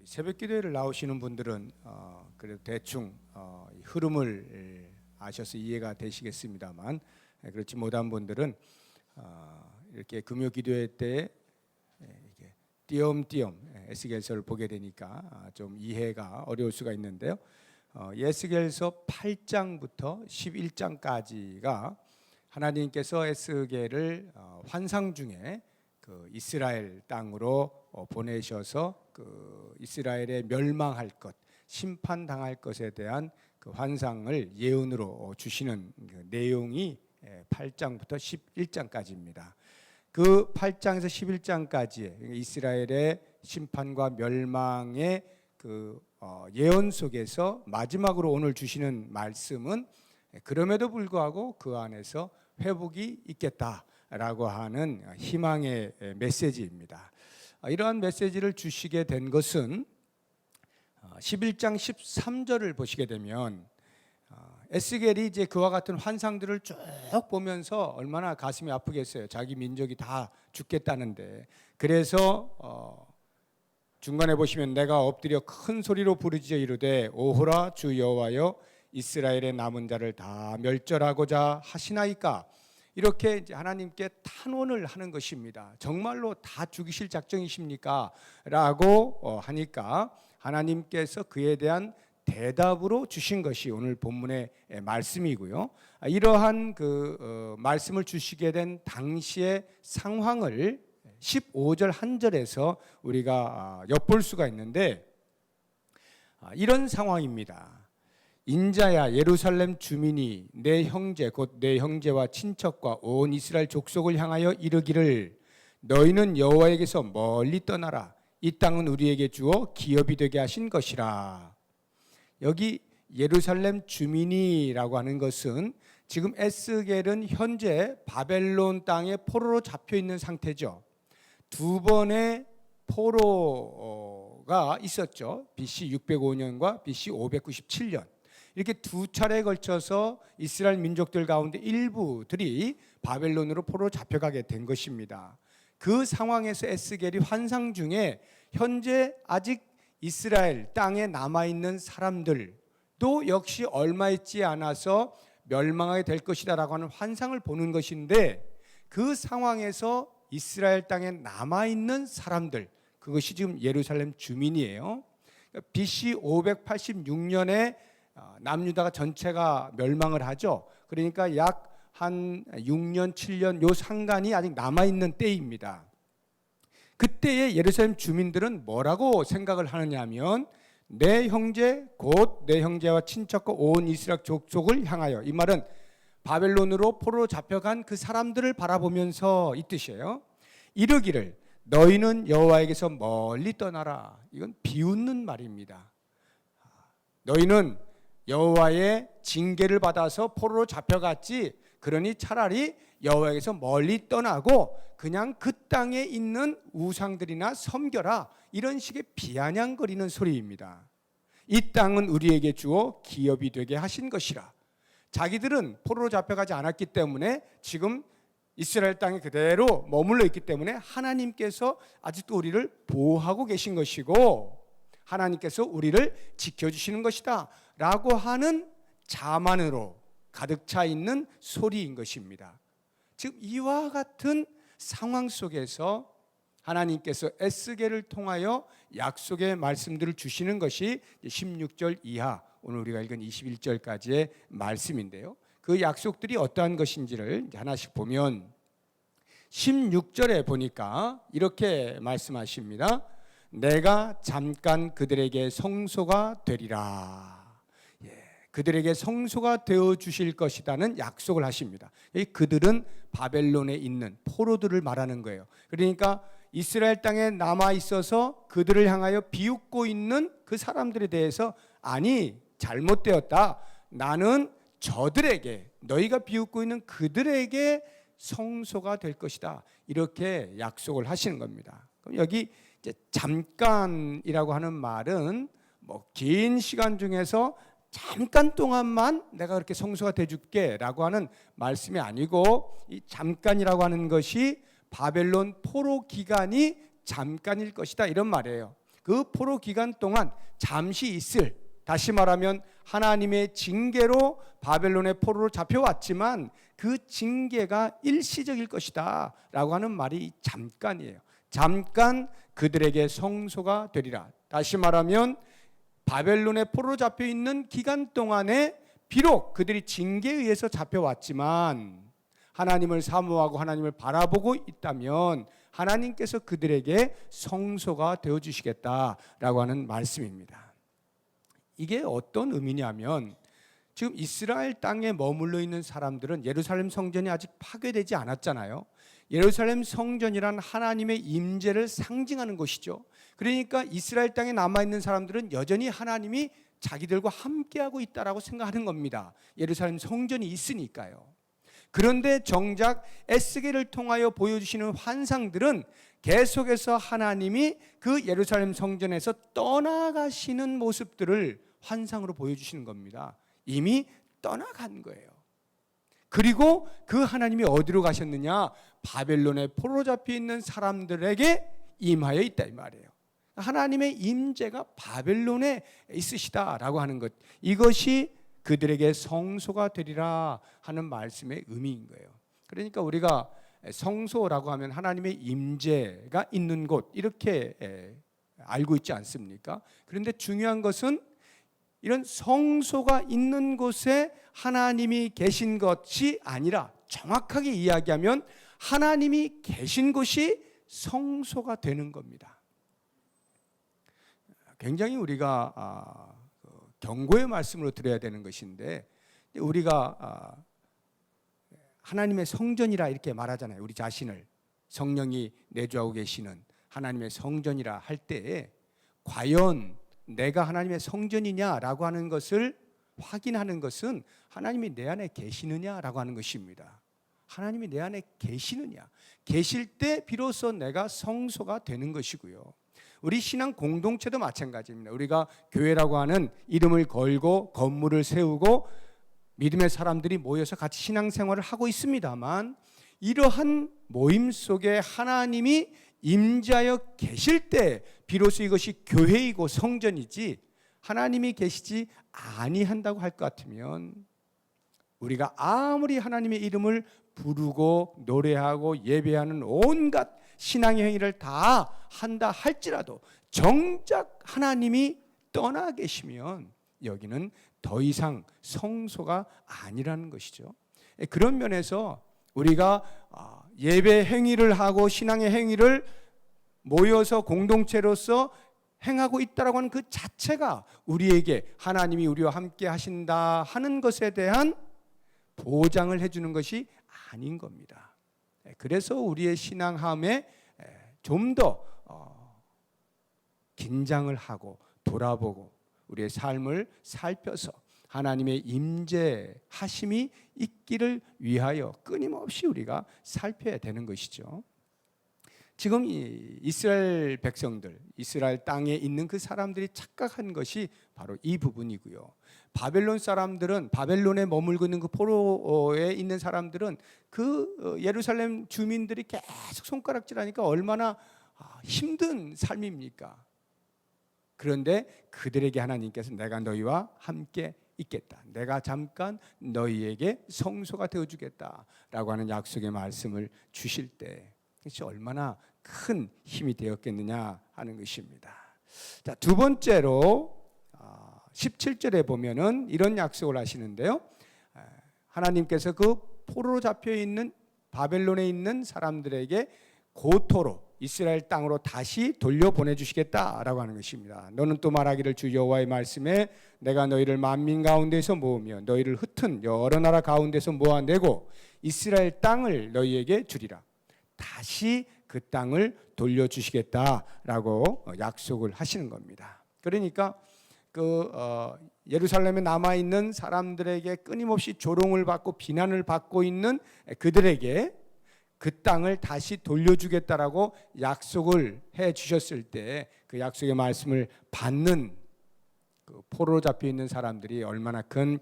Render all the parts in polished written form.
새벽 기도회를 나오시는 분들은 그래도 대충 이 흐름을 아셔서 이해가 되시겠습니다만, 그렇지 못한 분들은 이렇게 금요 기도회 때 이렇게 띄엄띄엄 에스겔서를 보게 되니까 좀 이해가 어려울 수가 있는데요. 에스겔서 8장부터 11장까지가 하나님께서 에스겔을 환상 중에 그 이스라엘 땅으로 보내셔서 그 이스라엘의 멸망할 것, 심판당할 것에 대한 그 환상을 예언으로 주시는 그 내용이 8장부터 11장까지입니다. 그 8장에서 11장까지의 이스라엘의 심판과 멸망의 그 예언 속에서 마지막으로 오늘 주시는 말씀은 그럼에도 불구하고 그 안에서 회복이 있겠다라고 하는 희망의 메시지입니다. 이러한 메시지를 주시게 된 것은 11장 13절을 보시게 되면 에스겔이 이제 그와 같은 환상들을 쭉 보면서 얼마나 가슴이 아프겠어요. 자기 민족이 다 죽겠다는데. 그래서 중간에 보시면 내가 엎드려 큰 소리로 부르짖어 이르되 오호라 주 여호와여 이스라엘의 남은 자를 다 멸절하고자 하시나이까. 이렇게 이제 하나님께 탄원을 하는 것입니다. 정말로 다 죽이실 작정이십니까? 라고 하니까 하나님께서 그에 대한 대답으로 주신 것이 오늘 본문의 말씀이고요. 이러한 그 말씀을 주시게 된 당시의 상황을 15절 한 절에서 우리가 엿볼 수가 있는데, 이런 상황입니다. 인자야 예루살렘 주민이 내 형제 곧 내 형제와 친척과 온 이스라엘 족속을 향하여 이르기를 너희는 여호와에게서 멀리 떠나라. 이 땅은 우리에게 주어 기업이 되게 하신 것이라. 여기 예루살렘 주민이라고 하는 것은 지금 에스겔은 현재 바벨론 땅에 포로로 잡혀 있는 상태죠. 두 번의 포로가 있었죠. BC 605년과 BC 597년. 이렇게 두 차례에 걸쳐서 이스라엘 민족들 가운데 일부들이 바벨론으로 포로로 잡혀가게 된 것입니다. 그 상황에서 에스겔이 환상 중에 현재 아직 이스라엘 땅에 남아있는 사람들도 역시 얼마 있지 않아서 멸망하게 될 것이다라고 하는 환상을 보는 것인데, 그 상황에서 이스라엘 땅에 남아있는 사람들, 그것이 지금 예루살렘 주민이에요. BC 586년에 남유다가 전체가 멸망을 하죠. 그러니까 약 한 6년, 7년 요 상간이 아직 남아있는 때입니다. 그때의 예루살렘 주민들은 뭐라고 생각을 하느냐 하면 내 형제 곧 내 형제와 친척과 온 이스라엘 족속을 향하여, 이 말은 바벨론으로 포로로 잡혀간 그 사람들을 바라보면서 이 뜻이에요. 이르기를 너희는 여호와에게서 멀리 떠나라. 이건 비웃는 말입니다. 너희는 여호와의 징계를 받아서 포로로 잡혀갔지, 그러니 차라리 여호와에게서 멀리 떠나고 그냥 그 땅에 있는 우상들이나 섬겨라. 이런 식의 비아냥거리는 소리입니다. 이 땅은 우리에게 주어 기업이 되게 하신 것이라. 자기들은 포로로 잡혀가지 않았기 때문에 지금 이스라엘 땅에 그대로 머물러 있기 때문에 하나님께서 아직도 우리를 보호하고 계신 것이고 하나님께서 우리를 지켜주시는 것이다 라고 하는 자만으로 가득 차 있는 소리인 것입니다. 지금 이와 같은 상황 속에서 하나님께서 에스겔을 통하여 약속의 말씀들을 주시는 것이 16절 이하, 오늘 우리가 읽은 21절까지의 말씀인데요. 그 약속들이 어떠한 것인지를 하나씩 보면 16절에 보니까 이렇게 말씀하십니다. 내가 잠깐 그들에게 성소가 되리라. 그들에게 성소가 되어 주실 것이라는 약속을 하십니다. 그들은 바벨론에 있는 포로들을 말하는 거예요. 그러니까 이스라엘 땅에 남아 있어서 그들을 향하여 비웃고 있는 그 사람들에 대해서 아니 잘못되었다. 나는 저들에게, 너희가 비웃고 있는 그들에게 성소가 될 것이다. 이렇게 약속을 하시는 겁니다. 그럼 여기 이제 잠깐이라고 하는 말은 뭐 긴 시간 중에서 잠깐 동안만 내가 그렇게 성소가 돼줄게 라고 하는 말씀이 아니고, 이 잠깐이라고 하는 것이 바벨론 포로 기간이 잠깐일 것이다 이런 말이에요. 그 포로 기간 동안 잠시 있을, 다시 말하면 하나님의 징계로 바벨론의 포로로 잡혀왔지만 그 징계가 일시적일 것이다 라고 하는 말이 잠깐이에요. 잠깐 그들에게 성소가 되리라. 다시 말하면 바벨론의 포로로 잡혀있는 기간 동안에 비록 그들이 징계에 의해서 잡혀왔지만 하나님을 사모하고 하나님을 바라보고 있다면 하나님께서 그들에게 성소가 되어주시겠다라고 하는 말씀입니다. 이게 어떤 의미냐면 지금 이스라엘 땅에 머물러 있는 사람들은 예루살렘 성전이 아직 파괴되지 않았잖아요. 예루살렘 성전이란 하나님의 임재를 상징하는 곳이죠. 그러니까 이스라엘 땅에 남아있는 사람들은 여전히 하나님이 자기들과 함께하고 있다라고 생각하는 겁니다. 예루살렘 성전이 있으니까요. 그런데 정작 에스겔을 통하여 보여주시는 환상들은 계속해서 하나님이 그 예루살렘 성전에서 떠나가시는 모습들을 환상으로 보여주시는 겁니다. 이미 떠나간 거예요. 그리고 그 하나님이 어디로 가셨느냐? 바벨론에 포로 잡혀 있는 사람들에게 임하여 있다 이 말이에요. 하나님의 임재가 바벨론에 있으시다라고 하는 것, 이것이 그들에게 성소가 되리라 하는 말씀의 의미인 거예요. 그러니까 우리가 성소라고 하면 하나님의 임재가 있는 곳 이렇게 알고 있지 않습니까? 그런데 중요한 것은 이런 성소가 있는 곳에 하나님이 계신 것이 아니라 정확하게 이야기하면 하나님이 계신 곳이 성소가 되는 겁니다. 굉장히 우리가 경고의 말씀으로 드려야 되는 것인데, 우리가 하나님의 성전이라 이렇게 말하잖아요. 우리 자신을 성령이 내주하고 계시는 하나님의 성전이라 할 때에 과연 내가 하나님의 성전이냐라고 하는 것을 확인하는 것은 하나님이 내 안에 계시느냐라고 하는 것입니다. 하나님이 내 안에 계시느냐, 계실 때 비로소 내가 성소가 되는 것이고요. 우리 신앙 공동체도 마찬가지입니다. 우리가 교회라고 하는 이름을 걸고 건물을 세우고 믿음의 사람들이 모여서 같이 신앙생활을 하고 있습니다만, 이러한 모임 속에 하나님이 임재하여 계실 때 비로소 이것이 교회이고 성전이지, 하나님이 계시지 아니한다고 할 것 같으면 우리가 아무리 하나님의 이름을 부르고 노래하고 예배하는 온갖 신앙의 행위를 다 한다 할지라도 정작 하나님이 떠나 계시면 여기는 더 이상 성소가 아니라는 것이죠. 그런 면에서 우리가 예배 행위를 하고 신앙의 행위를 모여서 공동체로서 행하고 있다라고 하는 그 자체가 우리에게 하나님이 우리와 함께 하신다 하는 것에 대한 보장을 해주는 것이 아닌 겁니다. 그래서 우리의 신앙함에 좀 더 긴장을 하고 돌아보고 우리의 삶을 살펴서 하나님의 임재하심이 있기를 위하여 끊임없이 우리가 살펴야 되는 것이죠. 지금 이스라엘 백성들, 이스라엘 땅에 있는 그 사람들이 착각한 것이 바로 이 부분이고요. 바벨론 사람들은, 바벨론에 머물고 있는 그 포로에 있는 사람들은 그 예루살렘 주민들이 계속 손가락질하니까 얼마나 힘든 삶입니까? 그런데 그들에게 하나님께서 내가 너희와 함께 있겠다, 내가 잠깐 너희에게 성소가 되어주겠다라고 하는 약속의 말씀을 주실 때 그것이 얼마나 큰 힘이 되었겠느냐 하는 것입니다. 자, 두 번째로 17절에 보면은 이런 약속을 하시는데요. 하나님께서 그 포로로 잡혀 있는 바벨론에 있는 사람들에게 고토로 이스라엘 땅으로 다시 돌려보내 주시겠다라고 하는 것입니다. 너는 또 말하기를 주 여호와의 말씀에 내가 너희를 만민 가운데서 모으며 너희를 흩은 여러 나라 가운데서 모아내고 이스라엘 땅을 너희에게 주리라. 다시 그 땅을 돌려주시겠다라고 약속을 하시는 겁니다. 그러니까 예루살렘에 남아있는 사람들에게 끊임없이 조롱을 받고 비난을 받고 있는 그들에게 그 땅을 다시 돌려주겠다라고 약속을 해 주셨을 때 그 약속의 말씀을 받는 그 포로로 잡혀 있는 사람들이 얼마나 큰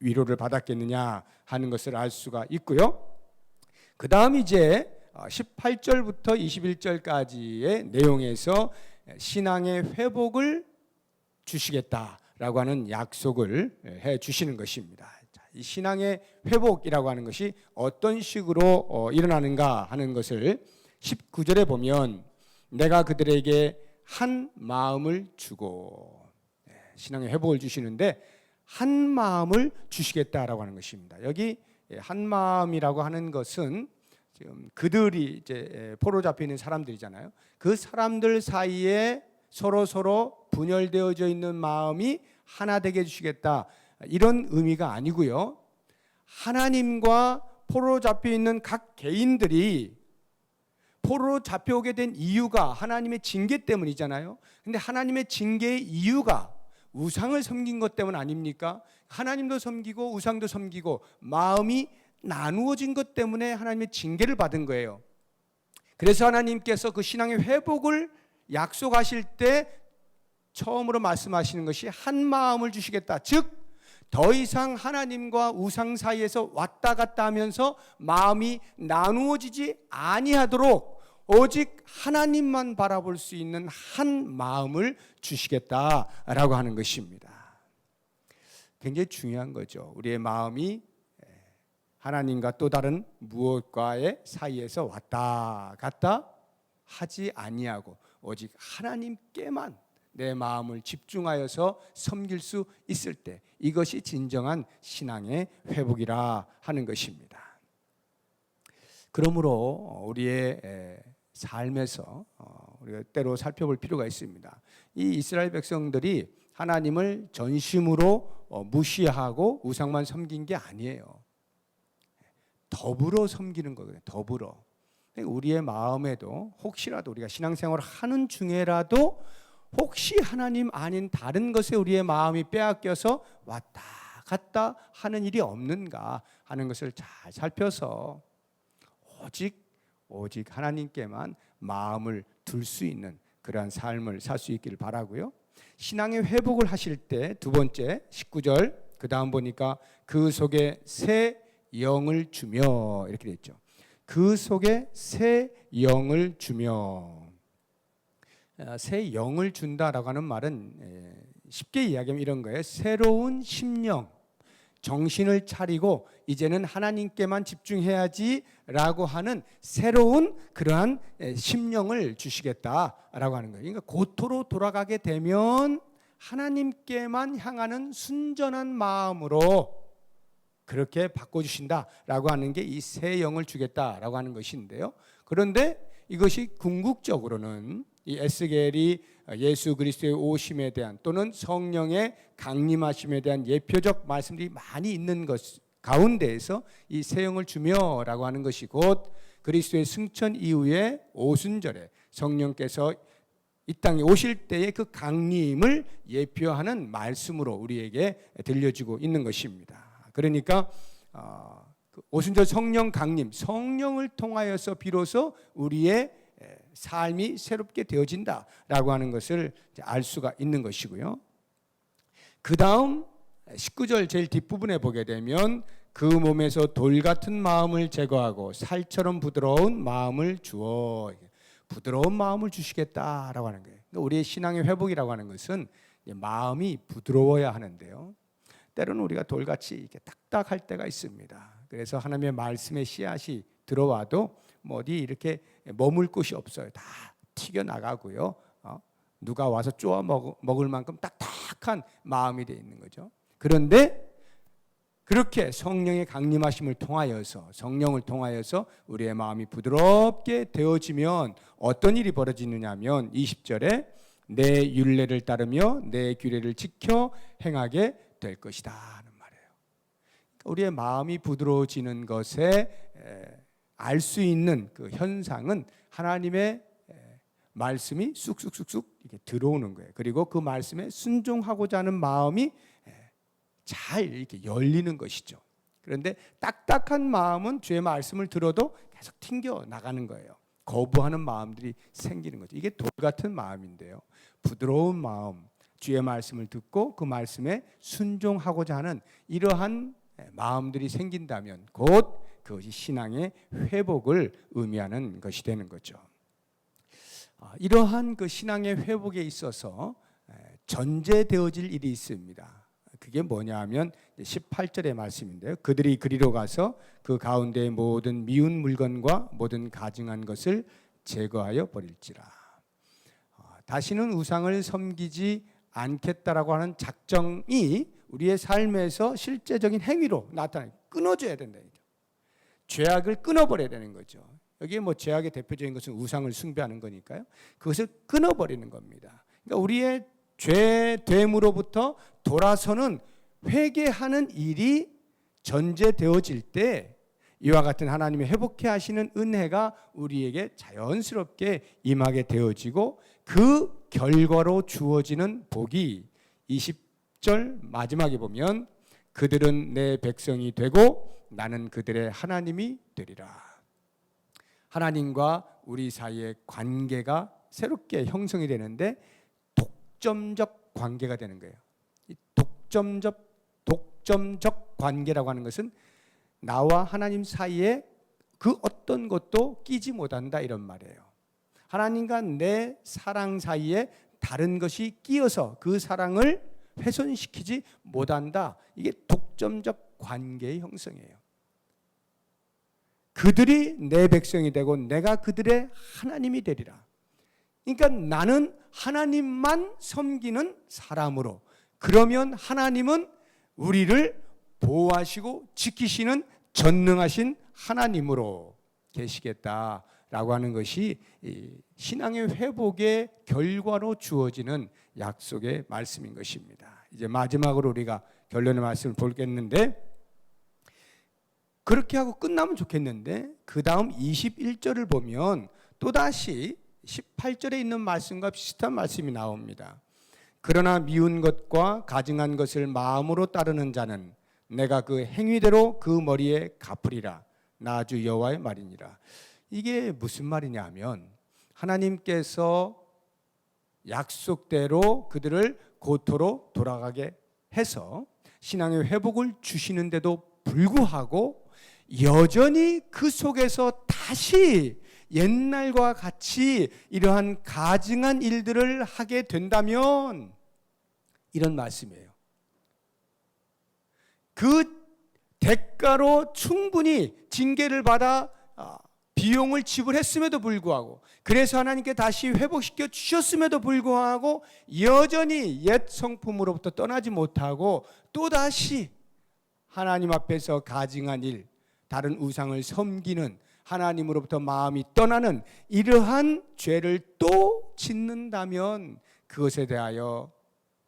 위로를 받았겠느냐 하는 것을 알 수가 있고요. 그 다음 이제 18절부터 21절까지의 내용에서 신앙의 회복을 주시겠다라고 하는 약속을 해 주시는 것입니다. 이 신앙의 회복이라고 하는 것이 어떤 식으로 일어나는가 하는 것을 19절에 보면 내가 그들에게 한 마음을 주고, 신앙의 회복을 주시는데 한 마음을 주시겠다라고 하는 것입니다. 여기 한 마음이라고 하는 것은 지금 그들이 이제 포로 잡혀 있는 사람들이잖아요. 그 사람들 사이에 서로 분열되어져 있는 마음이 하나 되게 해주시겠다, 이런 의미가 아니고요. 하나님과 포로 잡혀 있는 각 개인들이 포로로 잡혀오게 된 이유가 하나님의 징계 때문이잖아요. 근데 하나님의 징계의 이유가 우상을 섬긴 것 때문 아닙니까? 하나님도 섬기고 우상도 섬기고 마음이 나누어진 것 때문에 하나님의 징계를 받은 거예요. 그래서 하나님께서 그 신앙의 회복을 약속하실 때 처음으로 말씀하시는 것이 한 마음을 주시겠다. 즉 더 이상 하나님과 우상 사이에서 왔다 갔다 하면서 마음이 나누어지지 아니하도록 오직 하나님만 바라볼 수 있는 한 마음을 주시겠다라고 하는 것입니다. 굉장히 중요한 거죠. 우리의 마음이 하나님과 또 다른 무엇과의 사이에서 왔다 갔다 하지 아니하고 오직 하나님께만 내 마음을 집중하여서 섬길 수 있을 때, 이것이 진정한 신앙의 회복이라 하는 것입니다. 그러므로 우리의 삶에서 우리가 때로 살펴볼 필요가 있습니다. 이 이스라엘 백성들이 하나님을 전심으로 무시하고 우상만 섬긴 게 아니에요. 더불어 섬기는 거거든요. 더불어. 우리의 마음에도 혹시라도 우리가 신앙생활을 하는 중에라도 혹시 하나님 아닌 다른 것에 우리의 마음이 빼앗겨서 왔다 갔다 하는 일이 없는가 하는 것을 잘 살펴서 오직 하나님께만 마음을 둘 수 있는 그러한 삶을 살 수 있기를 바라고요. 신앙의 회복을 하실 때 두 번째 19절 그 다음 보니까 그 속에 새 영을 주며 이렇게 되어 있죠. 그 속에 새 영을 주며, 새 영을 준다라고 하는 말은 쉽게 이야기하면 이런 거예요. 새로운 심령, 정신을 차리고 이제는 하나님께만 집중해야지라고 하는 새로운 그러한 심령을 주시겠다라고 하는 거예요. 그러니까 고토로 돌아가게 되면 하나님께만 향하는 순전한 마음으로 그렇게 바꿔주신다라고 하는 게 이 새 영을 주겠다라고 하는 것인데요. 그런데 이것이 궁극적으로는 이 에스겔이 예수 그리스도의 오심에 대한 또는 성령의 강림하심에 대한 예표적 말씀들이 많이 있는 것 가운데에서 이 새 영을 주며라고 하는 것이 곧 그리스도의 승천 이후에 오순절에 성령께서 이 땅에 오실 때의 그 강림을 예표하는 말씀으로 우리에게 들려지고 있는 것입니다. 그러니까 오순절 성령 강림, 성령을 통하여서 비로소 우리의 삶이 새롭게 되어진다라고 하는 것을 알 수가 있는 것이고요. 그 다음 19절 제일 뒷부분에 보게 되면 그 몸에서 돌 같은 마음을 제거하고 살처럼 부드러운 마음을 주어, 부드러운 마음을 주시겠다라고 하는 거예요. 그러니까 우리의 신앙의 회복이라고 하는 것은 마음이 부드러워야 하는데요. 때로는 우리가 돌같이 이렇게 딱딱할 때가 있습니다. 그래서 하나님의 말씀의 씨앗이 들어와도 어디 이렇게 머물 곳이 없어요. 다 튀겨 나가고요. 누가 와서 쪼아 먹을 만큼 딱딱한 마음이 되어 있는 거죠. 그런데 그렇게 성령의 강림하심을 통하여서 성령을 통하여서 우리의 마음이 부드럽게 되어지면 어떤 일이 벌어지느냐 하면 20절에 내 율례를 따르며 내 규례를 지켜 행하게 될 것이다 하는 말이에요. 우리의 마음이 부드러워지는 것에 알 수 있는 그 현상은 하나님의 말씀이 쑥쑥쑥쑥 이렇게 들어오는 거예요. 그리고 그 말씀에 순종하고자 하는 마음이 잘 이렇게 열리는 것이죠. 그런데 딱딱한 마음은 주의 말씀을 들어도 계속 튕겨 나가는 거예요. 거부하는 마음들이 생기는 거죠. 이게 돌 같은 마음인데요. 부드러운 마음, 주의 말씀을 듣고 그 말씀에 순종하고자 하는 이러한 마음들이 생긴다면 곧 그것이 신앙의 회복을 의미하는 것이 되는 거죠. 이러한 그 신앙의 회복에 있어서 전제되어질 일이 있습니다. 그게 뭐냐 하면 18절의 말씀인데요. 그들이 그리로 가서 그 가운데 모든 미운 물건과 모든 가증한 것을 제거하여 버릴지라. 다시는 우상을 섬기지 않겠다라고 하는 작정이 우리의 삶에서 실제적인 행위로 나타나요. 끊어줘야 된다. 죄악을 끊어버려야 되는 거죠. 여기에 뭐 죄악의 대표적인 것은 우상을 숭배하는 거니까요. 그것을 끊어버리는 겁니다. 그러니까 우리의 죄됨으로부터 돌아서는 회개하는 일이 전제되어질 때 이와 같은 하나님의 회복해 하시는 은혜가 우리에게 자연스럽게 임하게 되어지고 그 결과로 주어지는 복이 20절 마지막에 보면 그들은 내 백성이 되고 나는 그들의 하나님이 되리라. 하나님과 우리 사이의 관계가 새롭게 형성이 되는데 독점적 관계가 되는 거예요. 이 독점적 관계라고 하는 것은 나와 하나님 사이에 그 어떤 것도 끼지 못한다 이런 말이에요. 하나님과 내 사랑 사이에 다른 것이 끼어서 그 사랑을 훼손시키지 못한다. 이게 독점적 관계의 형성이에요. 그들이 내 백성이 되고 내가 그들의 하나님이 되리라. 그러니까 나는 하나님만 섬기는 사람으로, 그러면 하나님은 우리를 보호하시고 지키시는 전능하신 하나님으로 계시겠다라고 하는 것이 신앙의 회복의 결과로 주어지는 약속의 말씀인 것입니다. 이제 마지막으로 우리가 결론의 말씀을 보겠는데, 그렇게 하고 끝나면 좋겠는데 그 다음 21절을 보면 또다시 18절에 있는 말씀과 비슷한 말씀이 나옵니다. 그러나 미운 것과 가증한 것을 마음으로 따르는 자는 내가 그 행위대로 그 머리에 갚으리라. 나 주 여호와의 말이니라. 이게 무슨 말이냐 하면 하나님께서 약속대로 그들을 고토로 돌아가게 해서 신앙의 회복을 주시는데도 불구하고 여전히 그 속에서 다시 옛날과 같이 이러한 가증한 일들을 하게 된다면 이런 말씀이에요. 그 대가로 충분히 징계를 받아 비용을 지불했음에도 불구하고, 그래서 하나님께 다시 회복시켜 주셨음에도 불구하고 여전히 옛 성품으로부터 떠나지 못하고 또다시 하나님 앞에서 가증한 일, 다른 우상을 섬기는, 하나님으로부터 마음이 떠나는 이러한 죄를 또 짓는다면 그것에 대하여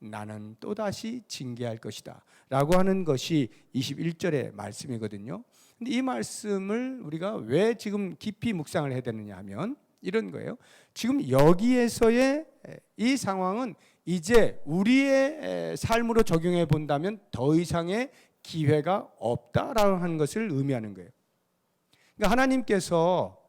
나는 또다시 징계할 것이다 라고 하는 것이 21절의 말씀이거든요. 근데 이 말씀을 우리가 왜 지금 깊이 묵상을 해야 되느냐 하면 이런 거예요. 지금 여기에서의 이 상황은 이제 우리의 삶으로 적용해 본다면 더 이상의 기회가 없다라고 하는 것을 의미하는 거예요. 그러니까 하나님께서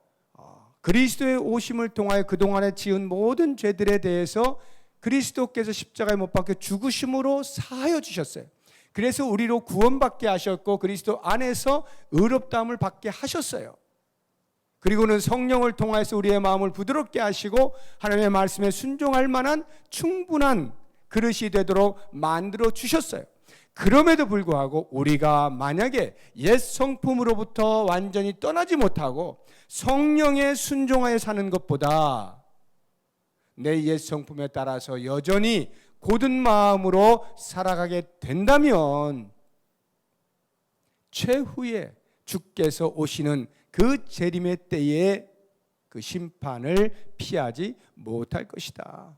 그리스도의 오심을 통하여 그동안에 지은 모든 죄들에 대해서 그리스도께서 십자가에 못 박혀 죽으심으로 사하여 주셨어요. 그래서 우리로 구원받게 하셨고 그리스도 안에서 의롭다함을 받게 하셨어요. 그리고는 성령을 통해서 우리의 마음을 부드럽게 하시고 하나님의 말씀에 순종할 만한 충분한 그릇이 되도록 만들어 주셨어요. 그럼에도 불구하고 우리가 만약에 옛 성품으로부터 완전히 떠나지 못하고 성령에 순종하여 사는 것보다 내 옛 성품에 따라서 여전히 고든 마음으로 살아가게 된다면 최후에 주께서 오시는 그 재림의 때에 그 심판을 피하지 못할 것이다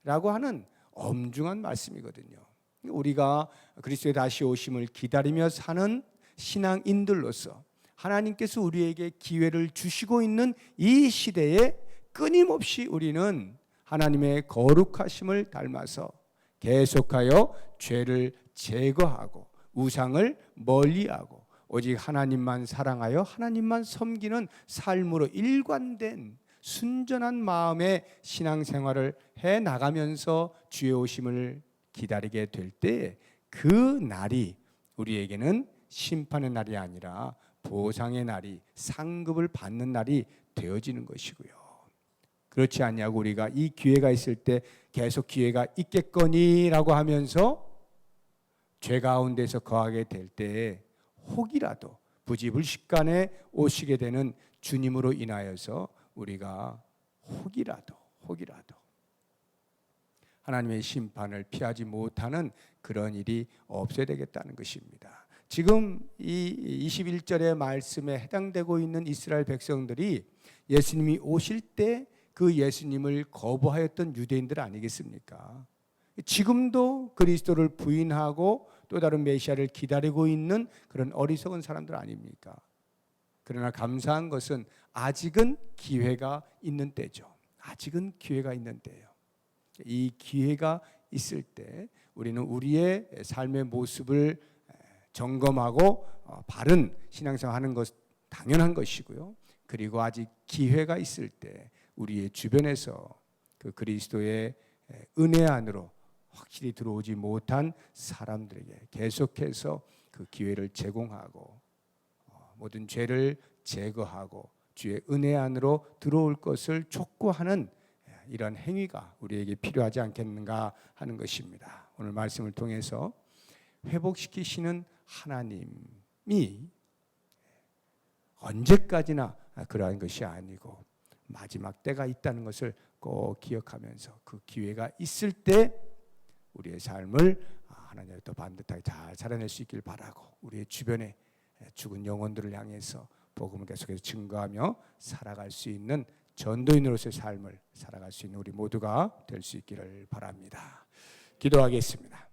라고 하는 엄중한 말씀이거든요. 우리가 그리스도의 다시 오심을 기다리며 사는 신앙인들로서 하나님께서 우리에게 기회를 주시고 있는 이 시대에 끊임없이 우리는 하나님의 거룩하심을 닮아서 계속하여 죄를 제거하고 우상을 멀리하고 오직 하나님만 사랑하여 하나님만 섬기는 삶으로 일관된 순전한 마음의 신앙생활을 해나가면서 주의 오심을 기다리게 될 때 그 날이 우리에게는 심판의 날이 아니라 보상의 날이, 상급을 받는 날이 되어지는 것이고요. 그렇지 않냐고 우리가 이 기회가 있을 때 계속 기회가 있겠거니라고 하면서 죄 가운데서 거하게 될 때에 혹이라도 부지불식간에 오시게 되는 주님으로 인하여서 우리가 혹이라도 하나님의 심판을 피하지 못하는 그런 일이 없어야 되겠다는 것입니다. 지금 이 21절의 말씀에 해당되고 있는 이스라엘 백성들이 예수님이 오실 때 그 예수님을 거부하였던 유대인들 아니겠습니까? 지금도 그리스도를 부인하고 또 다른 메시아를 기다리고 있는 그런 어리석은 사람들 아닙니까? 그러나 감사한 것은 아직은 기회가 있는 때죠. 아직은 기회가 있는 때예요. 이 기회가 있을 때 우리는 우리의 삶의 모습을 점검하고 바른 신앙생활하는 것 당연한 것이고요. 그리고 아직 기회가 있을 때 우리의 주변에서 그 그리스도의 은혜 안으로 확실히 들어오지 못한 사람들에게 계속해서 그 기회를 제공하고 모든 죄를 제거하고 주의 은혜 안으로 들어올 것을 촉구하는 이런 행위가 우리에게 필요하지 않겠는가 하는 것입니다. 오늘 말씀을 통해서 회복시키시는 하나님이 언제까지나 그러한 것이 아니고 마지막 때가 있다는 것을 꼭 기억하면서 그 기회가 있을 때 우리의 삶을 하나님의 또 반듯하게 잘 살아낼 수 있길 바라고 우리의 주변에 죽은 영혼들을 향해서 복음을 계속해서 증거하며 살아갈 수 있는 전도인으로서의 삶을 살아갈 수 있는 우리 모두가 될 수 있기를 바랍니다. 기도하겠습니다.